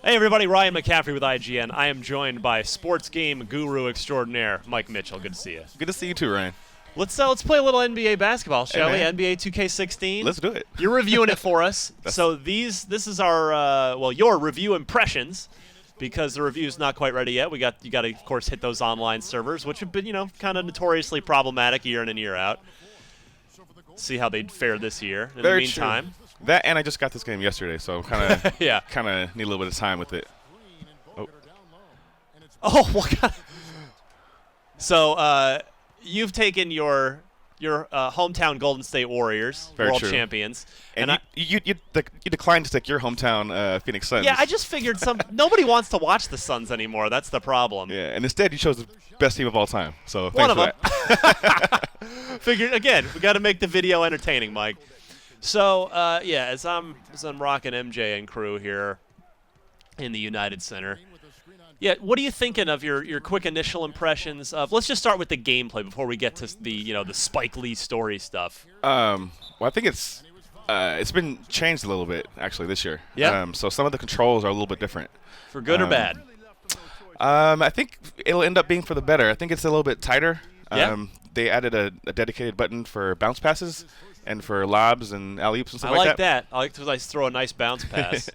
Hey everybody, Ryan McCaffrey with IGN. I am joined by sports game guru extraordinaire, Mike Mitchell. Good to see you. Good to see you too, Ryan. Let's play a little NBA basketball, shall we? man. NBA 2K16. Let's do it. You're reviewing it for us. So this is our your review impressions, because the review's not quite ready yet. You got to of course hit those online servers, which have been kind of notoriously problematic year in and year out. See how they'd fare this year. In the meantime. True. That, and I just got this game yesterday, so kind of yeah, kind of need a little bit of time with it. Oh, what kind of? So you've taken your hometown Golden State Warriors, world champions, and you declined to take your hometown Phoenix Suns. Yeah, I just figured nobody wants to watch the Suns anymore. That's the problem. Yeah, and instead you chose the best team of all time. So one thanks of for them. That. Figured again, we got to make the video entertaining, Mike. So yeah, as I'm rocking MJ and crew here in the United Center. Yeah, what are you thinking of your quick initial impressions of? Let's just start with the gameplay before we get to the Spike Lee story stuff. Well, I think it's been changed a little bit actually this year. Yeah. So some of the controls are a little bit different. For good or bad? I think it'll end up being for the better. I think it's a little bit tighter. Yeah. They added a dedicated button for bounce passes and for lobs and alley-oops and stuff I like that. I like to throw a nice bounce pass.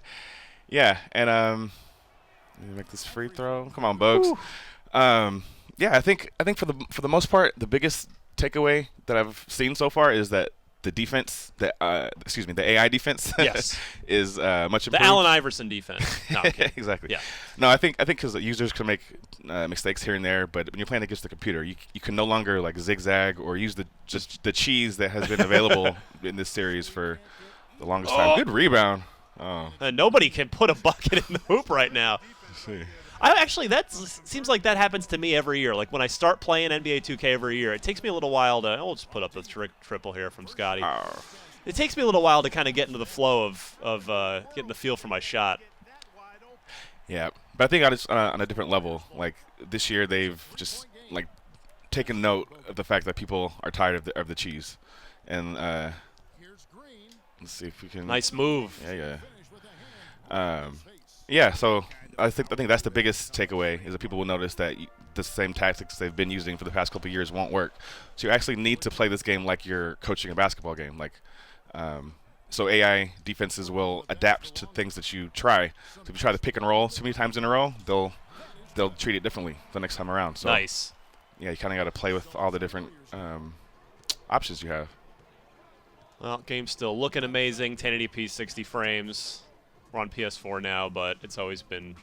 Yeah, and make this free throw. Come on, Bugs. Yeah, I think for the most part, the biggest takeaway that I've seen so far is that the defense, the AI defense, yes, is much improved. The Allen Iverson defense. No, okay. Exactly. Yeah. No, I think because the users can make mistakes here and there, but when you're playing against the computer, you can no longer like zigzag or use the cheese that has been available in this series for the longest time. Good rebound. Oh. Nobody can put a bucket in the hoop right now. That seems like that happens to me every year. Like when I start playing NBA 2K every year, it takes me a little while to. I'll just put up the triple here from Scotty. Oh. It takes me a little while to kind of get into the flow of getting the feel for my shot. Yeah, but I think on a different level. Like this year, they've just like taken note of the fact that people are tired of the cheese, and let's see if we can. Nice move. Yeah. Yeah. So. I think that's the biggest takeaway is that people will notice that the same tactics they've been using for the past couple of years won't work. So you actually need to play this game like you're coaching a basketball game. Like, so AI defenses will adapt to things that you try. So if you try the pick and roll too many times in a row, they'll treat it differently the next time around. So nice. Yeah, you kind of got to play with all the different options you have. Well, game's still looking amazing. 1080p, 60 frames. We're on PS4 now, but it's always been.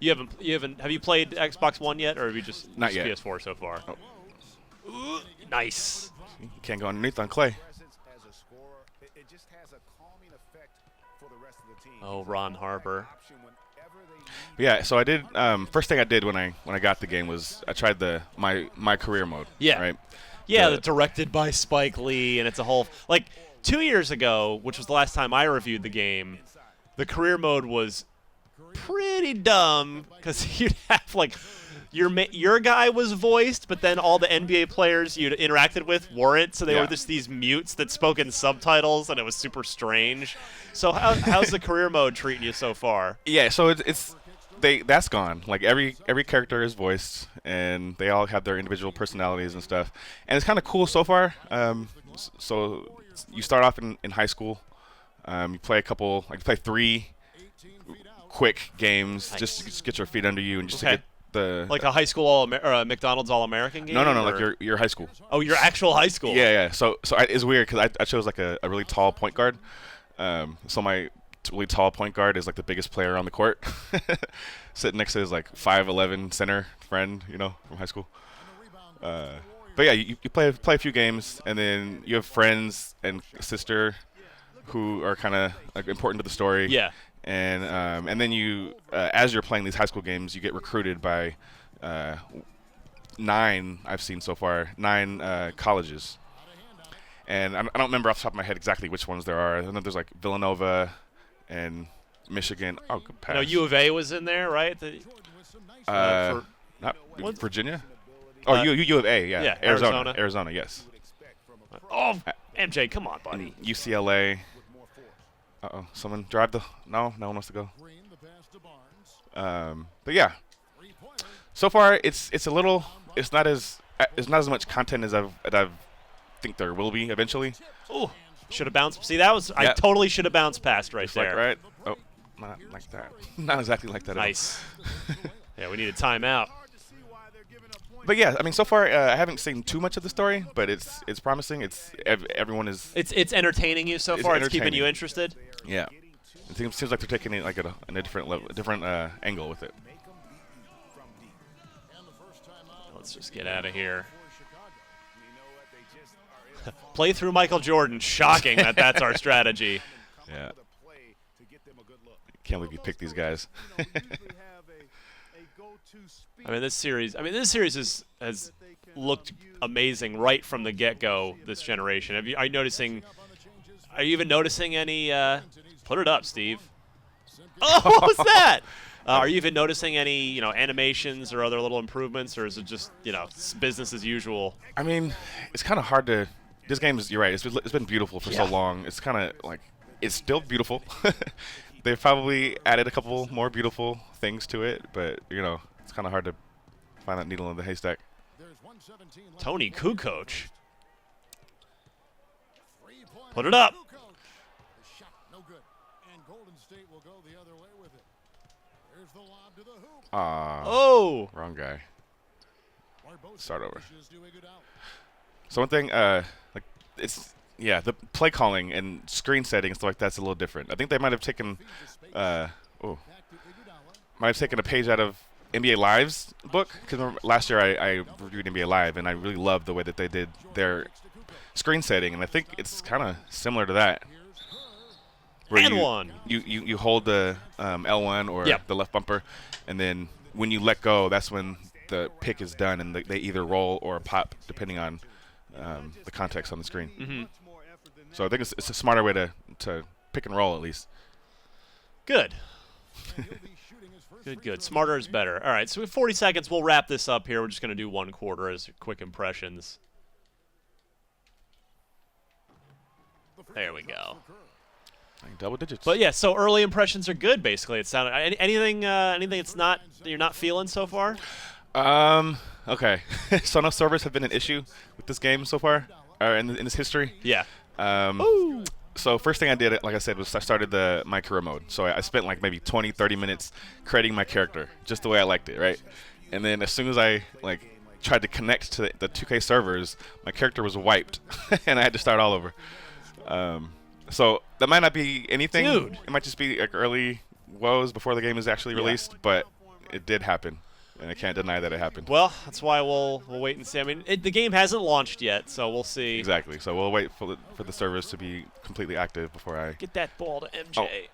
Have you played Xbox One yet, or have you just yet. PS4 so far? Oh. Nice. You can't go underneath on Clay. Oh, Ron Harper. Yeah, so I did. First thing I did when I got the game was I tried my career mode. Yeah. Right. Yeah, directed by Spike Lee, and it's a whole 2 years ago, which was the last time I reviewed the game. The career mode was pretty dumb because you'd have your guy was voiced, but then all the NBA players you'd interacted with weren't, so they were just these mutes that spoke in subtitles, and it was super strange. So how's the career mode treating you so far? Yeah, so that's gone. Like every character is voiced, and they all have their individual personalities and stuff, and it's kind of cool so far. So you start off in high school. You play you play 3 quick games just to get your feet under you and just to get the a high school McDonald's All-American game. No, like your high school. Oh, your actual high school. Yeah. So it's weird because I chose like a really tall point guard. So my really tall point guard is like the biggest player on the court, sitting next to his 5'11" center friend, from high school. But yeah, you play a few games and then you have friends and a sister who are kind of important to the story. Yeah. And then you, as you're playing these high school games, you get recruited by 9, I've seen so far, 9 colleges. And I don't remember off the top of my head exactly which ones there are. I know there's Villanova and Michigan. Oh, good pass. No, U of A was in there, right? Not Virginia? Oh, U of A, yeah. Yeah, Arizona, yes. Oh, MJ, come on, buddy. UCLA. Uh-oh, someone drive the... No one wants to go. But yeah, so far it's not as much content as I think there will be eventually. Ooh, should have bounced. See, that was I totally should have bounced past right Just there. like, right? Oh, not like that. Not exactly like that. Nice. Yeah, we need a timeout. But yeah, I mean, so far I haven't seen too much of the story, but it's promising. Everyone is. It's entertaining you so far. It's keeping you interested. Yeah, it seems like they're taking it like in a different level, different angle with it. Let's just get out of here. Play through Michael Jordan. Shocking that that's our strategy. Yeah. Can't believe you picked these guys. I mean, this series has looked amazing right from the get-go this generation. Are you even noticing any put it up, Steve. Oh, what was that? Are you even noticing any, animations or other little improvements, or is it just, business as usual? I mean, it's kind of hard to. This game is. You're right. It's been beautiful for so long. It's kind of like it's still beautiful. They've probably added a couple more beautiful things to it, but it's kind of hard to find that needle in the haystack. Tony Kukoc. Put it up. Oh. Wrong guy. Start over. So one thing, the play calling and screen setting and stuff like that's a little different. I think they might have taken, a page out of NBA Live's book, because last year I reviewed NBA Live and I really loved the way that they did their screen setting, and I think it's kind of similar to that. Where you hold the L1 or the left bumper, and then when you let go, that's when the pick is done, and they either roll or pop depending on the context on the screen. Mm-hmm. So I think it's a smarter way to pick and roll at least. Good. Good. Smarter is better. All right, so we have 40 seconds. We'll wrap this up here. We're just going to do one quarter as quick impressions. There we go. Double digits. But yeah, so early impressions are good. Basically, it sounded anything it's not you're not feeling so far. Okay. So no servers have been an issue with this game so far, in this history. Yeah. So first thing I did, like I said, was I started my career mode. So I spent like maybe 20, 30 minutes creating my character just the way I liked it, right? And then as soon as I tried to connect to the 2K servers, my character was wiped, and I had to start all over. So that might not be anything. Dude. It might just be like early woes before the game is actually released, but it did happen, and I can't deny that it happened. Well, that's why we'll wait and see. I mean, the game hasn't launched yet, so we'll see. Exactly. So we'll wait for the servers to be completely active before I get that ball to MJ.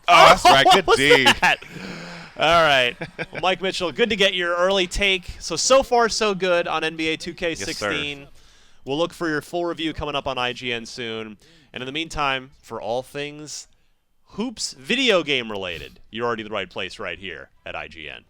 Oh, that's right. Good D. All right. Well, Mike Mitchell, good to get your early take. So far, so good on NBA 2K16. Yes, we'll look for your full review coming up on IGN soon. And in the meantime, for all things hoops video game related, you're already the right place right here at IGN.